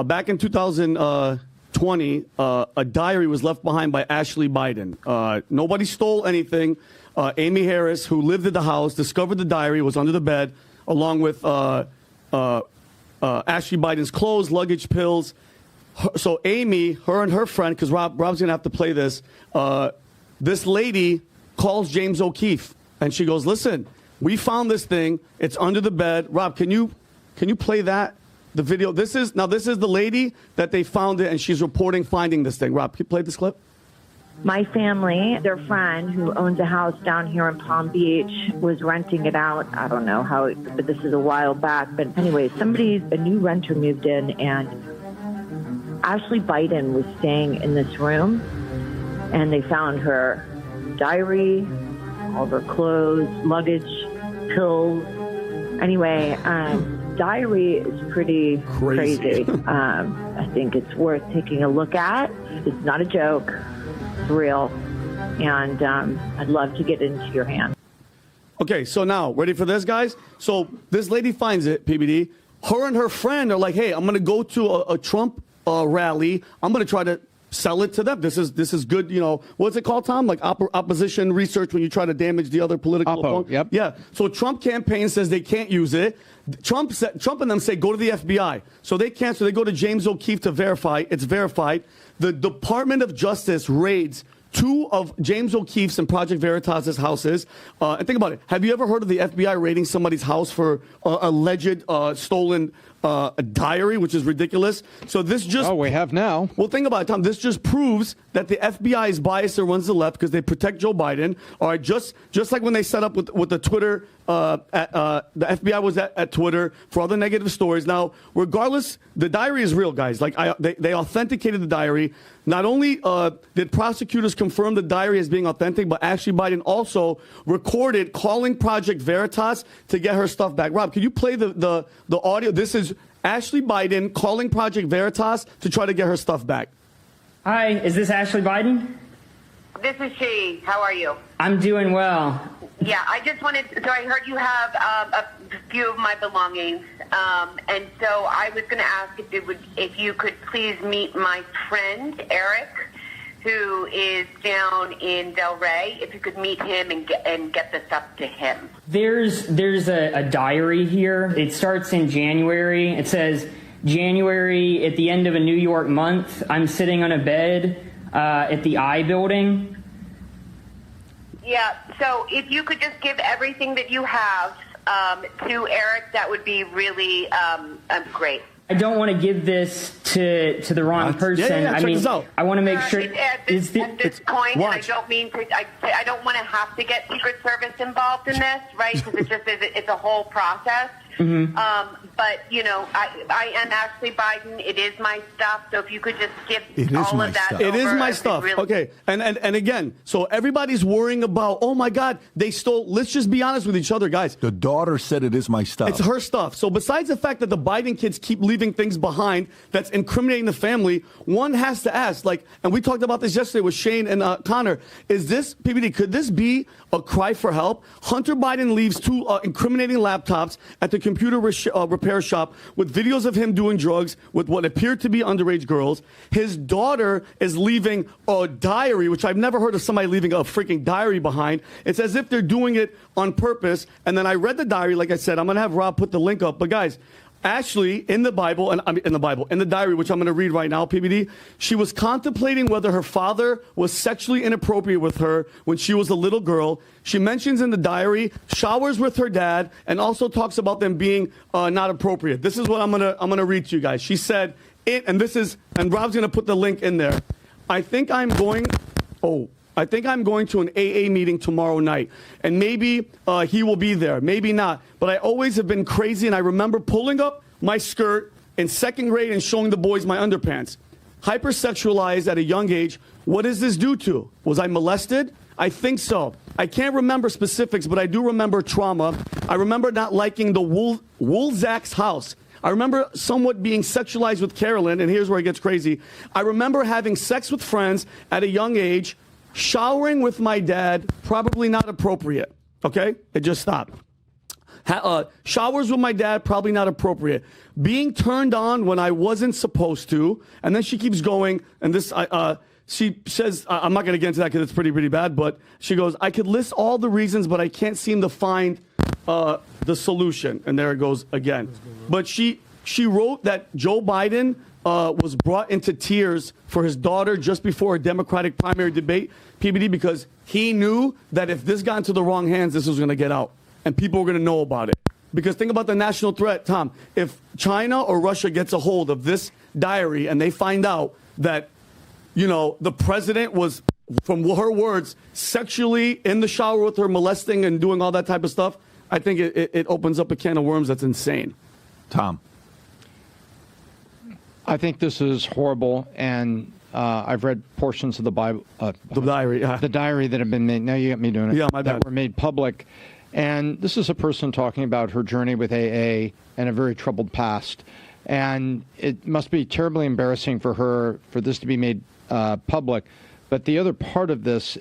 back in 2020, a diary was left behind by Ashley Biden. Nobody stole anything. Amy Harris, who lived at the house, discovered the diary, was under the bed, along with Ashley Biden's clothes, luggage, pills. So Amy, her and her friend, because Rob's going to have to play this, this lady calls James O'Keefe, and she goes, listen, we found this thing. It's under the bed. Rob, can you play that, the video? This is the lady that they found it, and she's reporting finding this thing. Rob, can you play this clip? My family, their friend who owns a house down here in Palm Beach, was renting it out. I don't know how, but this is a while back. But anyway, a new renter moved in, and Ashley Biden was staying in this room, and they found her diary, all of her clothes, luggage, pills. Anyway, diary is pretty crazy. I think it's worth taking a look at. It's not a joke. It's real. And I'd love to get it into your hands. Okay, so now, ready for this, guys? So this lady finds it, PBD. Her and her friend are like, hey, I'm going to go to a Trump rally. I'm going to try to sell it to them. This is good, you know. What's it called, Tom? Like opposition research when you try to damage the other political opponent? Yep. Yeah. So Trump campaign says they can't use it. Trump and them say go to the FBI. So they can't. So they go to James O'Keefe to verify. It's verified. The Department of Justice raids two of James O'Keefe's and Project Veritas' houses. And think about it. Have you ever heard of the FBI raiding somebody's house for alleged stolen a diary, which is ridiculous? So this just... Oh, we have now. Well, think about it, Tom. This just proves that the FBI is biased and runs the left because they protect Joe Biden. All right, just like when they set up with the Twitter, the FBI was at Twitter for all the negative stories. Now, regardless, the diary is real, guys. Like they authenticated the diary. Not only did prosecutors confirm the diary as being authentic, but Ashley Biden also recorded calling Project Veritas to get her stuff back. Rob, can you play the audio? This is Ashley Biden calling Project Veritas to try to get her stuff back. Hi, is this Ashley Biden? This is she. How are you? I'm doing well. Yeah, I just wanted, so I heard you have a few of my belongings, and so I was going to ask if you could please meet my friend, Eric, who is down in Delray, if you could meet him and get the stuff to him. There's a diary here. It starts in January. It says, January at the end of a New York month, I'm sitting on a bed at the I building. Yeah, so if you could just give everything that you have to Eric, that would be really great. I don't want to give this to the wrong person. Yeah, I mean, I want to make sure. At this point, and I don't mean to. I don't want to have to get Secret Service involved in this, right? Because it's a whole process. Mm-hmm. But you know, I am Ashley Biden. It is my stuff. So if you could just give all of that over. It is my stuff. Really... Okay, and again, so everybody's worrying about, oh my God, they stole. Let's just be honest with each other, guys. The daughter said it is my stuff. It's her stuff. So besides the fact that the Biden kids keep leaving things behind that's incriminating the family, one has to ask, like, and we talked about this yesterday with Shane and Connor. Is this PBD? Could this be a cry for help? Hunter Biden leaves two incriminating laptops at the computer repair shop with videos of him doing drugs with what appeared to be underage girls. His daughter is leaving a diary, which I've never heard of somebody leaving a freaking diary behind. It's as if they're doing it on purpose. And then I read the diary, like I said. I'm going to have Rob put the link up. But guys, Ashley, in the diary, which I'm going to read right now, PBD, she was contemplating whether her father was sexually inappropriate with her when she was a little girl. She mentions in the diary showers with her dad and also talks about them being not appropriate. This is what I'm gonna read to you guys. She said, and Rob's going to put the link in there. I think I'm going to an AA meeting tomorrow night, and maybe he will be there, maybe not. But I always have been crazy, and I remember pulling up my skirt in second grade and showing the boys my underpants. Hypersexualized at a young age. What is this due to? Was I molested? I think so. I can't remember specifics, but I do remember trauma. I remember not liking the Woolzacks house. I remember somewhat being sexualized with Carolyn, and here's where it gets crazy. I remember having sex with friends at a young age. Showering with my dad, probably not appropriate. Okay? It just stopped. Showers with my dad, probably not appropriate. being turned on when I wasn't supposed to. And then she keeps going, and she says, I'm not going to get into that because it's pretty bad, but she goes, I could list all the reasons, but I can't seem to find the solution. And there it goes again. But she wrote that Joe Biden was brought into tears for his daughter just before a Democratic primary debate, PBD, because he knew that if this got into the wrong hands, this was going to get out and people were going to know about it. Because think about the national threat, Tom. If China or Russia gets a hold of this diary and they find out that, the president was, from her words, sexually in the shower with her, molesting and doing all that type of stuff, I think it opens up a can of worms that's insane. Tom. I think this is horrible, and I've read portions of the Bible, The diary, yeah. the diary that have been made. Now you got me doing it. Yeah, my bad. That were made public, and this is a person talking about her journey with AA and a very troubled past, and it must be terribly embarrassing for her for this to be made public. But the other part of this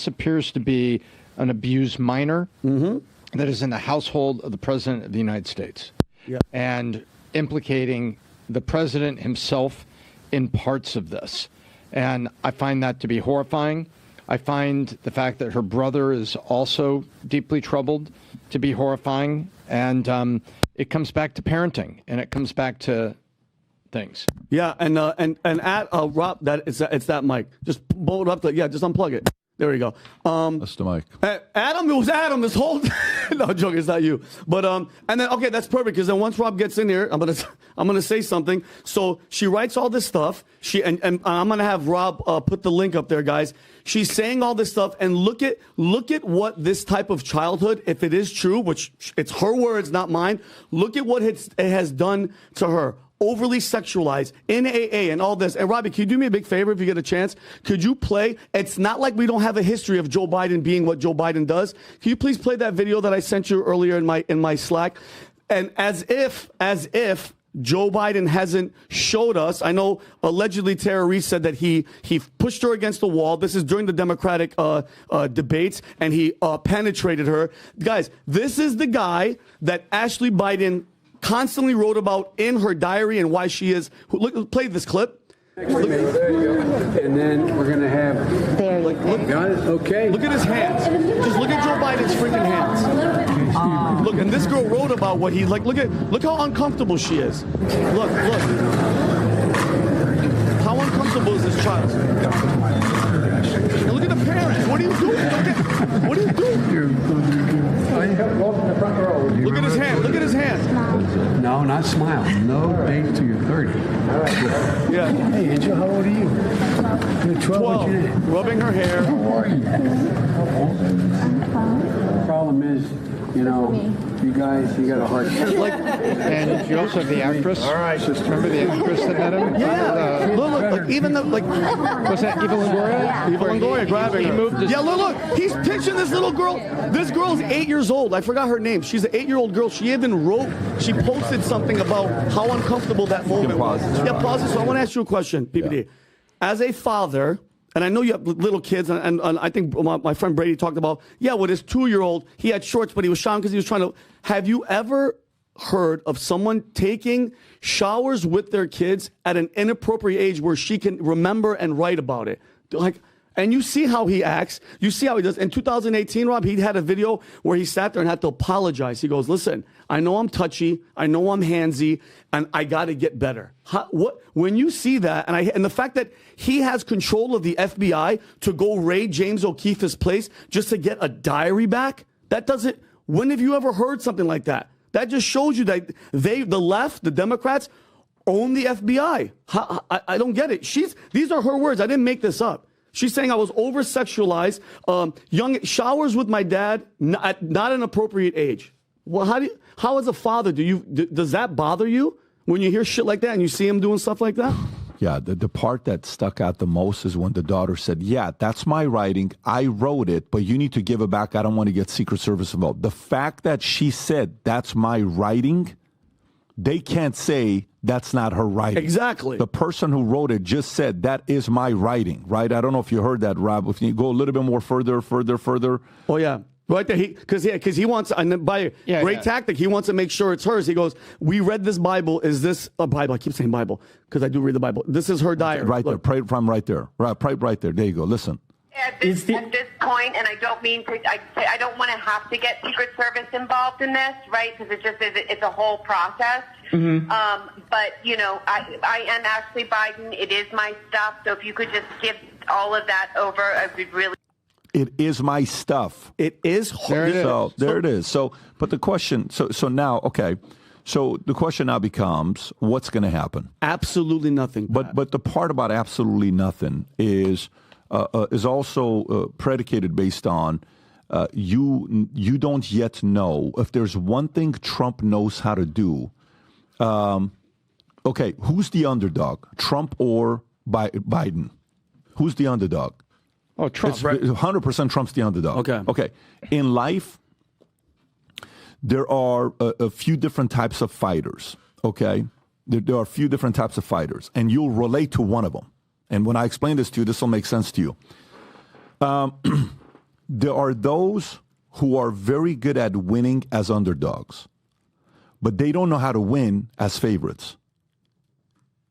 appears to be an abused minor that is in the household of the President of the United States, and implicating the president himself in parts of this. And I find that to be horrifying. I find the fact that her brother is also deeply troubled to be horrifying. And it comes back to parenting, and it comes back to things. Yeah, and at Rob, it's that mic. Just blow it up. Just unplug it. There we go. That's the mic. Adam, it was Adam this whole no, joke, it's not you. But and then okay, that's perfect, because then once Rob gets in here, I'm gonna say something. So she writes all this stuff. And I'm gonna have Rob put the link up there, guys. She's saying all this stuff, and look at what this type of childhood, if it is true, which it's her words, not mine. Look at what it has done to her. Overly sexualized in AA and all this. And Robbie, can you do me a big favor if you get a chance? Could you play? It's not like we don't have a history of Joe Biden being what Joe Biden does. Can you please play that video that I sent you earlier in my Slack? And as if Joe Biden hasn't showed us. I know allegedly Tara Reid said that he pushed her against the wall. This is during the Democratic debates, and he penetrated her. Guys, this is the guy that Ashley Biden constantly wrote about in her diary and why she is. Look, play this clip. There you go. And then we're going to have... There you go. Got it? Okay. Look at his hands. Just look at Joe Biden's freaking hands. Look, and this girl wrote about what he... Look how uncomfortable she is. Look. How uncomfortable is this child? And look at the parents. What are you doing? What are you doing? Look at his hand. Look at his hand. No, not smile. No date till you're 30. All right. Yeah. Hey, Angel, how old are you? You're 12. Rubbing her hair. How are you? The problem is, you guys, you got a hard time. And you also have the actress. All right. Remember the actress that met him? Yeah. Look, even the, was that Eva Longoria? Eva Longoria grabbing her. Look. He's pitching this little girl. This girl's 8 years old. I forgot her name. She's an 8-year-old girl. She posted something about how uncomfortable that moment was. Yeah, pause it. So I want to ask you a question, PPD. Yeah. As a father, and I know you have little kids, and I think my friend Brady talked about, with his 2-year-old, he had shorts, but he was shy because he was trying to. Have you ever heard of someone taking showers with their kids at an inappropriate age where she can remember and write about it? And you see how he acts. You see how he does. In 2018, Rob, he had a video where he sat there and had to apologize. He goes, listen, I know I'm touchy. I know I'm handsy, and I got to get better. When you see that, and the fact that he has control of the FBI to go raid James O'Keefe's place just to get a diary back, that doesn't, when have you ever heard something like that? That just shows you that the left, the Democrats, own the FBI. I don't get it. These are her words. I didn't make this up. She's saying I was over-sexualized, young showers with my dad, not an appropriate age. Well, how as a father does that bother you when you hear shit like that and you see him doing stuff like that? Yeah, the part that stuck out the most is when the daughter said, yeah, that's my writing. I wrote it, but you need to give it back. I don't want to get Secret Service involved. The fact that she said, that's my writing, they can't say that's not her writing. Exactly. The person who wrote it just said, that is my writing, right? I don't know if you heard that, Rob. If you go a little bit more further. Oh, yeah. Right there, because he wants, and by great tactic, he wants to make sure it's hers. He goes, "We read this Bible. Is this a Bible?" I keep saying Bible because I do read the Bible. This is her diary. Right there, pray from right there. Right there. There you go. Listen. At this point, and I don't mean to, I don't want to have to get Secret Service involved in this, right? Because it's a whole process. Mm-hmm. But, I am Ashley Biden. It is my stuff. So if you could just give all of that over, I would really. It is my stuff. It is. There it is. So, but the question, so now, okay. So the question now becomes, what's going to happen? Absolutely nothing. But the part about absolutely nothing is also predicated based on you don't yet know if there's one thing Trump knows how to do. Okay, who's the underdog, Trump or Biden? Who's the underdog? Oh, Trump. 100% Trump's the underdog. Okay. In life, there are a few different types of fighters. Okay, there are a few different types of fighters, and you'll relate to one of them. And when I explain this to you, this will make sense to you. There are those who are very good at winning as underdogs, but they don't know how to win as favorites.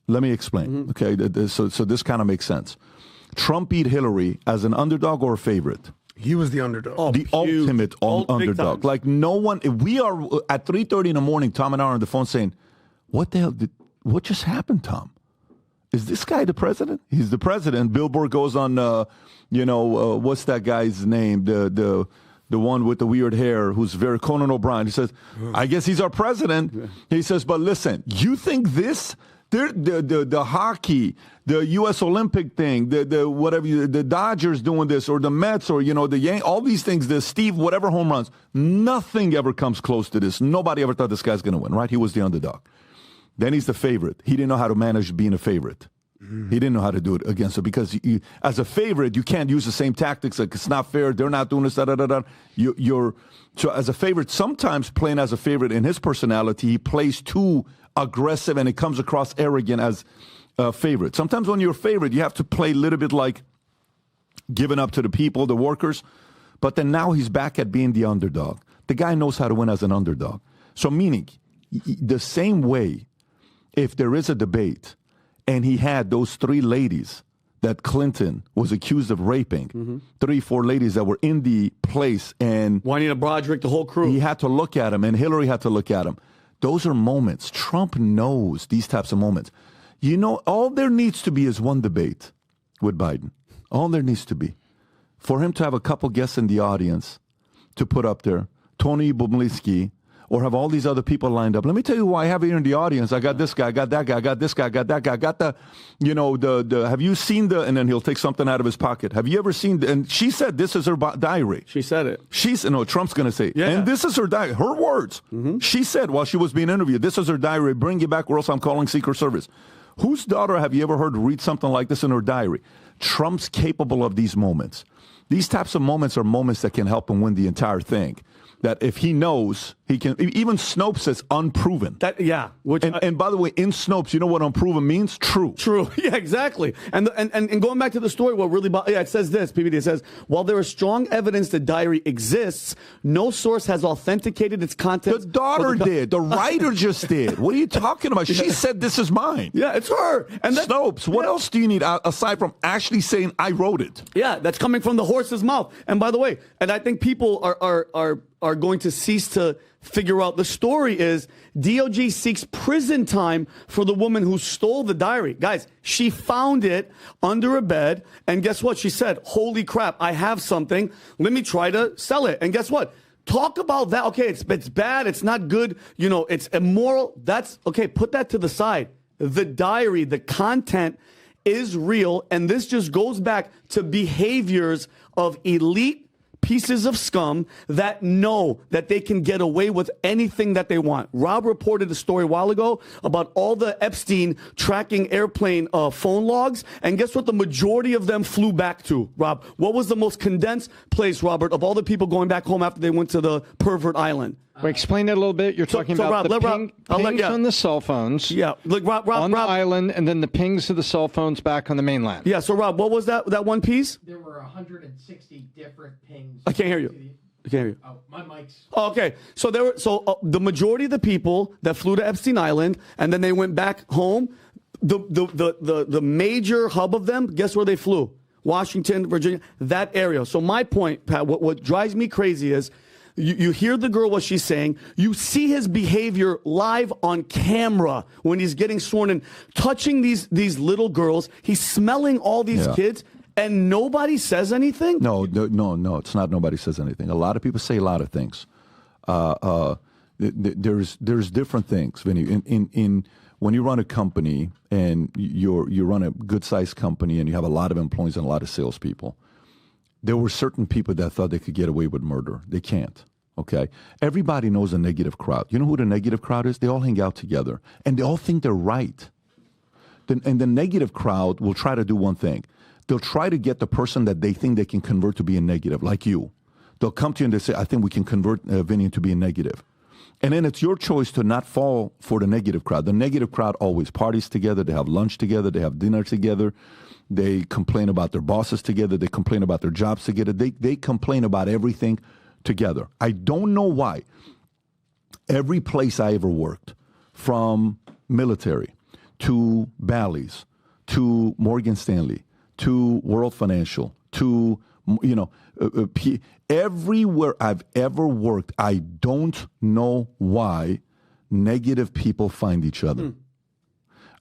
Let me explain. Mm-hmm. Okay, so this kind of makes sense. Trump beat Hillary as an underdog or a favorite? He was the underdog. The ultimate underdog. Like no one, we are at 3:30 in the morning, Tom and I are on the phone saying, what the hell, what just happened, Tom? Is this guy the president? He's the president. Billboard goes on, what's that guy's name? The one with the weird hair who's very Conan O'Brien. He says, I guess he's our president. Yeah. He says, but listen, you think this? The hockey, the U.S. Olympic thing, the whatever, the Dodgers doing this, or the Mets, or the Yankees, all these things, the Steve, whatever home runs, nothing ever comes close to this. Nobody ever thought this guy's going to win, right? He was the underdog. Then he's the favorite. He didn't know how to manage being a favorite. He didn't know how to do it against it because as a favorite, you can't use the same tactics. Like it's not fair. They're not doing this. So as a favorite, sometimes playing as a favorite in his personality, he plays too aggressive and it comes across arrogant as a favorite. Sometimes when you're a favorite, you have to play a little bit like giving up to the people, the workers. But then now he's back at being the underdog. The guy knows how to win as an underdog. So meaning the same way, if there is a debate and he had those 3 ladies that Clinton was accused of raping, 3, 4 ladies that were in the place and Juanita Broderick, the whole crew. He had to look at him and Hillary had to look at him. Those are moments. Trump knows these types of moments. All there needs to be is one debate with Biden. All there needs to be. For him to have a couple guests in the audience to put up there, Tony Boblinski, or have all these other people lined up. Let me tell you why I have here in the audience. I got this guy, I got that guy, I got this guy, I got that guy. I got have you seen and then he'll take something out of his pocket. Have you ever seen, and she said this is her diary. She said it. Trump's going to say it. Yeah. And this is her diary, her words. Mm-hmm. She said while she was being interviewed, this is her diary, bring it back or else I'm calling Secret Service. Whose daughter have you ever heard read something like this in her diary? Trump's capable of these moments. These types of moments are moments that can help him win the entire thing. That if he knows, he can. Even Snopes says unproven. And by the way, in Snopes, you know what unproven means? True. Yeah, exactly. And going back to the story, what really, it says this, PBD, it says, while there is strong evidence the diary exists, no source has authenticated its contents. The daughter did. The writer just did. What are you talking about? She said this is mine. Yeah, it's her. And Snopes, what else do you need aside from actually saying I wrote it? Yeah, that's coming from the horse's mouth. And by the way, and I think people are going to cease to figure out the story is DOJ seeks prison time for the woman who stole the diary. Guys, she found it under a bed, and guess what? She said, holy crap, I have something. Let me try to sell it. And guess what? Talk about that. Okay, it's bad. It's not good. It's immoral. That's okay. Put that to the side. The diary, the content is real, and this just goes back to behaviors of elite pieces of scum that know that they can get away with anything that they want. Rob reported a story a while ago about all the Epstein tracking airplane phone logs, and guess what the majority of them flew back to, Rob? What was the most condensed place, Robert, of all the people going back home after they went to the pervert island? Well, explain that a little bit. You're talking about the pings on the cell phones. Yeah, look, Rob, on the island, and then the pings to the cell phones back on the mainland. Yeah, so Rob, what was that one piece? There were 160 different pings. I can't hear you. I can't hear you. Oh, my mic's. Oh, okay, so the majority of the people that flew to Epstein Island and then they went back home, the major hub of them, guess where they flew? Washington, Virginia, that area. So my point, Pat, what drives me crazy is you hear the girl, what she's saying. You see his behavior live on camera when he's getting sworn in, touching these little girls. He's smelling all these kids, and nobody says anything? No, it's not nobody says anything. A lot of people say a lot of things. There's different things, Vinny. When you run a company and you run a good-sized company and you have a lot of employees and a lot of salespeople, there were certain people that thought they could get away with murder. They can't, okay? Everybody knows a negative crowd. You know who the negative crowd is? They all hang out together, and they all think they're right. And the negative crowd will try to do one thing. They'll try to get the person that they think they can convert to be a negative, like you. They'll come to you and they say, I think we can convert Vinny to be a negative. And then it's your choice to not fall for the negative crowd. The negative crowd always parties together. They have lunch together. They have dinner together. They complain about their bosses together. They complain about their jobs together. They complain about everything together. I don't know why. Every place I ever worked, from military to Bally's to Morgan Stanley to World Financial to, everywhere I've ever worked, I don't know why negative people find each other.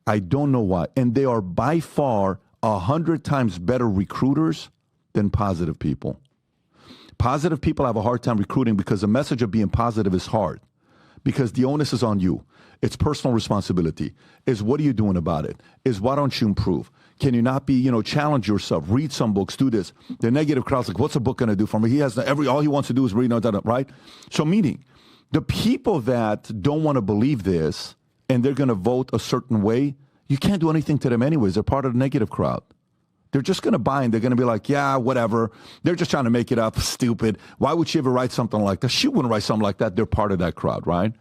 I don't know why. And they are by far 100 times better recruiters than positive people. Positive people have a hard time recruiting because the message of being positive is hard, because the onus is on you. It's personal responsibility. Is what are you doing about it? Is why don't you improve? Can you not be, challenge yourself, read some books, do this. The negative crowd's like, what's a book going to do for me? He has all he wants to do is read, right? So meaning, the people that don't want to believe this and they're going to vote a certain way, you can't do anything to them anyways. They're part of the negative crowd. They're just going to buy and they're going to be like, yeah, whatever. They're just trying to make it up. Stupid. Why would she ever write something like that? She wouldn't write something like that. They're part of that crowd, right?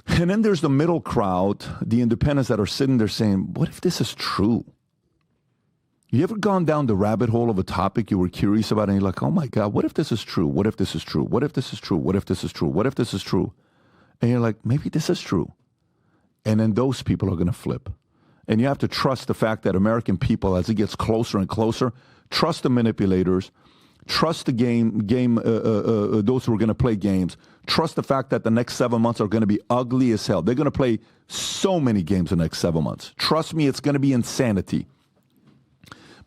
And then there's the middle crowd, the independents that are sitting there saying, what if this is true? You ever gone down the rabbit hole of a topic you were curious about and you're like, oh my God, what if this is true? What if this is true? What if this is true? What if this is true? What if this is true? And you're like, maybe this is true. And then those people are going to flip. And you have to trust the fact that American people, as it gets closer and closer, trust the manipulators, trust the those who are going to play games, trust the fact that the next 7 months are going to be ugly as hell. They're going to play so many games the next 7 months. Trust me, it's going to be insanity.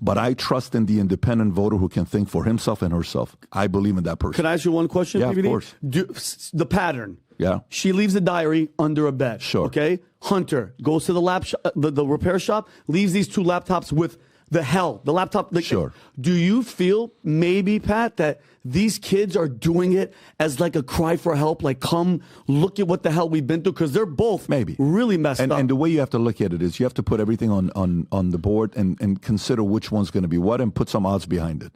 But I trust in the independent voter who can think for himself and herself. I believe in that person. Can I ask you one question? Yeah, PVD? of course. The pattern. Yeah. She leaves the diary under a bed. Sure. Okay. Hunter goes to the repair shop, leaves these 2 laptops with the laptop. Sure. Do you feel maybe, Pat, that these kids are doing it as like a cry for help? Like, come look at what the hell we've been through, because they're both really messed up. And the way you have to look at it is you have to put everything on the board and consider which one's going to be what and put some odds behind it.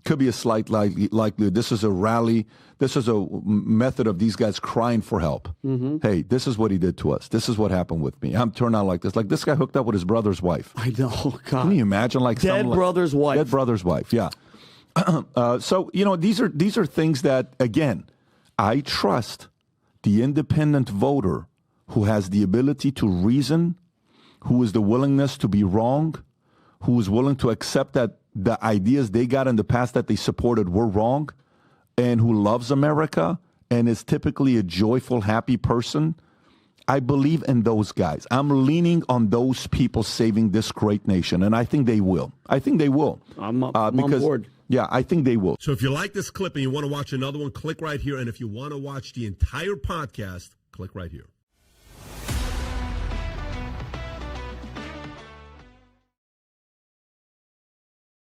Could be a slight likelihood. This is a rally. This is a method of these guys crying for help. Mm-hmm. Hey, this is what he did to us. This is what happened with me. I'm turned out like this. Like this guy hooked up with his brother's wife. I know. God. Can you imagine? Like dead brother's wife. Dead brother's wife. Yeah. So these are things that, again, I trust the independent voter who has the ability to reason, who is the willingness to be wrong, who is willing to accept that the ideas they got in the past that they supported were wrong, and who loves America and is typically a joyful, happy person. I believe in those guys. I'm leaning on those people saving this great nation, and I think they will. I'm on board. Yeah, I think they will. So if you like this clip and you want to watch another one, click right here. And if you want to watch the entire podcast, click right here.